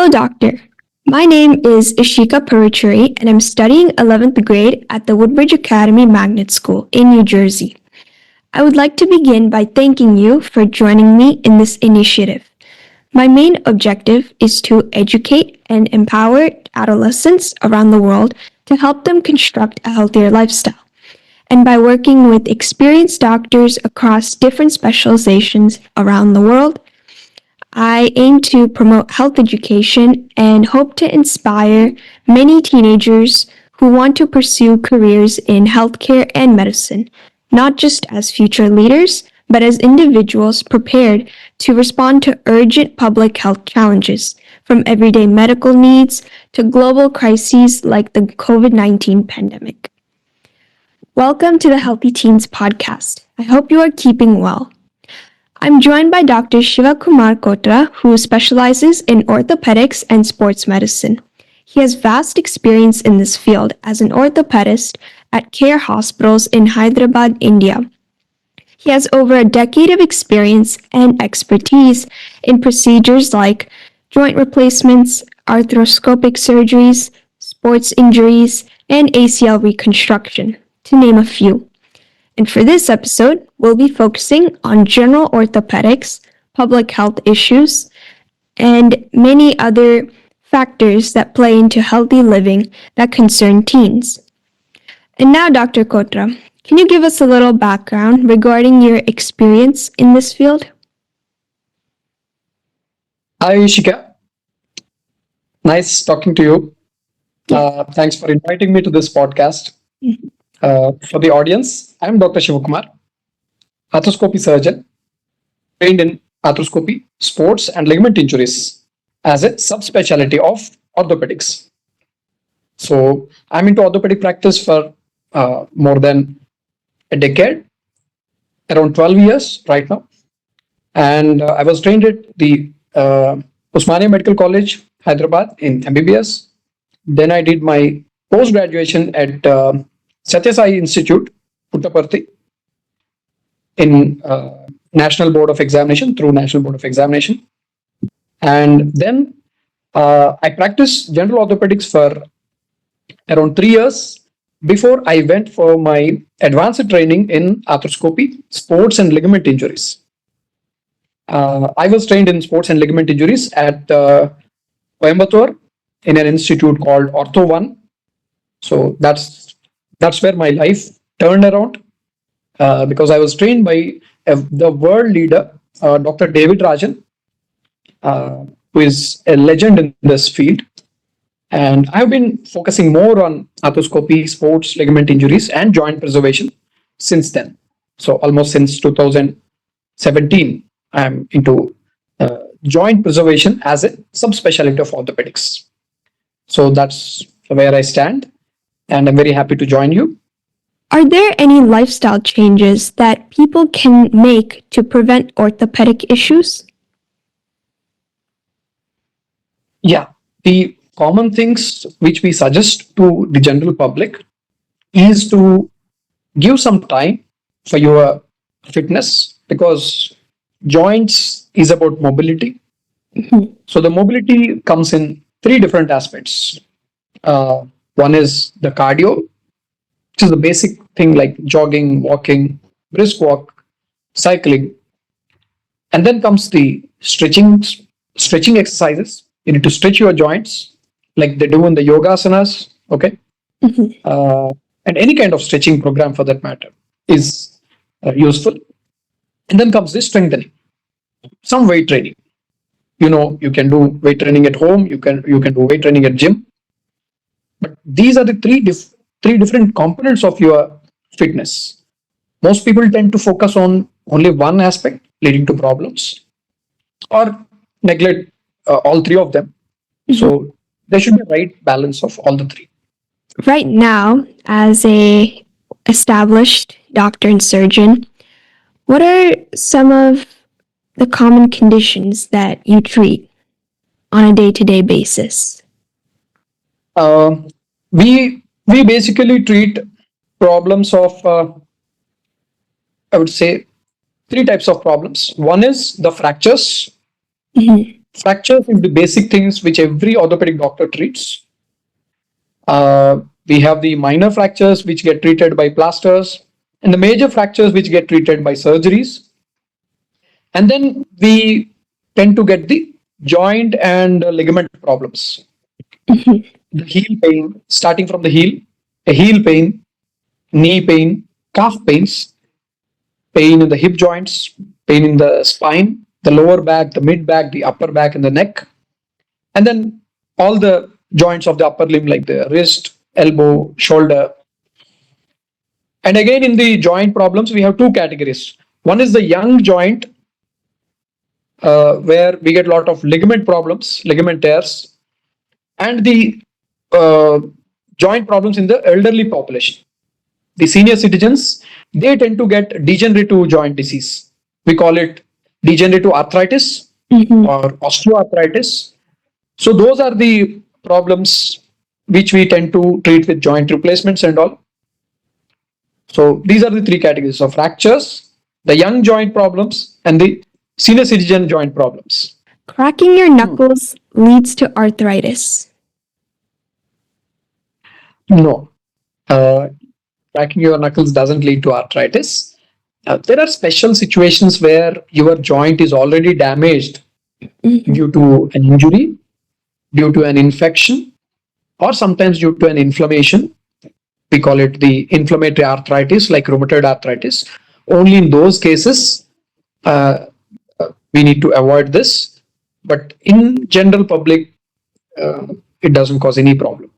Hello, doctor. My name is EshikaParuchuri, and I'm studying 11th grade at the Woodbridge Academy Magnet School in New Jersey. I would like to begin by thanking you for joining me in this initiative. My main objective is to educate and empower adolescents around the world to help them construct a healthier lifestyle. And by working with experienced doctors across different specializations around the world, I aim to promote health education and hope to inspire many teenagers who want to pursue careers in healthcare and medicine, not just as future leaders, but as individuals prepared to respond to urgent public health challenges, from everyday medical needs to global crises like the COVID-19 pandemic. Welcome to the Healthy Teens podcast. I hope you are keeping well. I'm joined by Dr. Shiva Kumar Kotra, who specializes in orthopedics and sports medicine. He has vast experience in this field as an orthopedist at care hospitals in Hyderabad, India. He has over a decade of experience and expertise in procedures like joint replacements, arthroscopic surgeries, sports injuries, and ACL reconstruction, to name a few. And for this episode, we'll be focusing on general orthopedics, public health issues, and many other factors that play into healthy living that concern teens. And now, Dr. Kotra, can you give us a little background regarding your experience in this field? Hi, Eshika. Nice talking to you. Thanks for inviting me to this podcast. For the audience, I'm Dr. Shivakumar, arthroscopy surgeon, trained in arthroscopy, sports, and ligament injuries as a subspecialty of orthopedics. So I'm into orthopedic practice for more than a decade, around 12 years right now. And I was trained at the Osmania Medical College, Hyderabad in MBBS. Then I did my post-graduation at Satya Sai Institute, Puttaparthi, in National Board of Examination, through National Board of Examination. And then I practiced general orthopedics for around 3 years before I went for my advanced training in arthroscopy, sports and ligament injuries. I was trained in sports and ligament injuries at Coimbatore in an institute called Ortho-1. So that's where my life turned around because I was trained by the world leader, Dr. David Rajan, who is a legend in this field. And I've been focusing more on arthroscopy, sports, ligament injuries, and joint preservation since then. So almost since 2017, I'm into joint preservation as a subspecialty of orthopedics. So that's where I stand. And I'm very happy to join you. Are there any lifestyle changes that people can make to prevent orthopedic issues? Yeah, the common things which we suggest to the general public is to give some time for your fitness, because joints is about mobility. So the mobility comes in three different aspects. One is the cardio, which is the basic thing like jogging, walking, brisk walk, cycling. And then comes the stretching exercises. You need to stretch your joints like they do in the yoga asanas, okay? And any kind of stretching program for that matter is useful. And then comes the strengthening, some weight training. You can do weight training at home, you can do weight training at gym. But these are the three different components of your fitness. Most people tend to focus on only one aspect, leading to problems, or neglect all three of them. So there should be a right balance of all the three. Right now, as a established doctor and surgeon, what are some of the common conditions that you treat on a day-to-day basis? We basically treat problems of, I would say, three types of problems. One is the fractures. Fractures is the basic things which every orthopedic doctor treats. We have the minor fractures which get treated by plasters, and the major fractures which get treated by surgeries. And then we tend to get the joint and ligament problems. The heel pain, starting from the heel, a heel pain, knee pain, calf pains, pain in the hip joints, pain in the spine, the lower back, the mid back, the upper back, and the neck. And then all the joints of the upper limb, like the wrist, elbow, shoulder. And again, in the joint problems, we have two categories. One is the young joint, where we get a lot of ligament problems, ligament tears, and the joint problems in the elderly population. The senior citizens, they tend to get degenerative joint disease. We call it degenerative arthritis or osteoarthritis. So those are the problems which we tend to treat with joint replacements and all. So these are the three categories of fractures, the young joint problems, and the senior citizen joint problems. Cracking your knuckles leads to arthritis. No, cracking your knuckles doesn't lead to arthritis. There are special situations where your joint is already damaged due to an injury, due to an infection, or sometimes due to an inflammation. We call it the inflammatory arthritis, like rheumatoid arthritis. Only in those cases, we need to avoid this. But in general public, it doesn't cause any problem.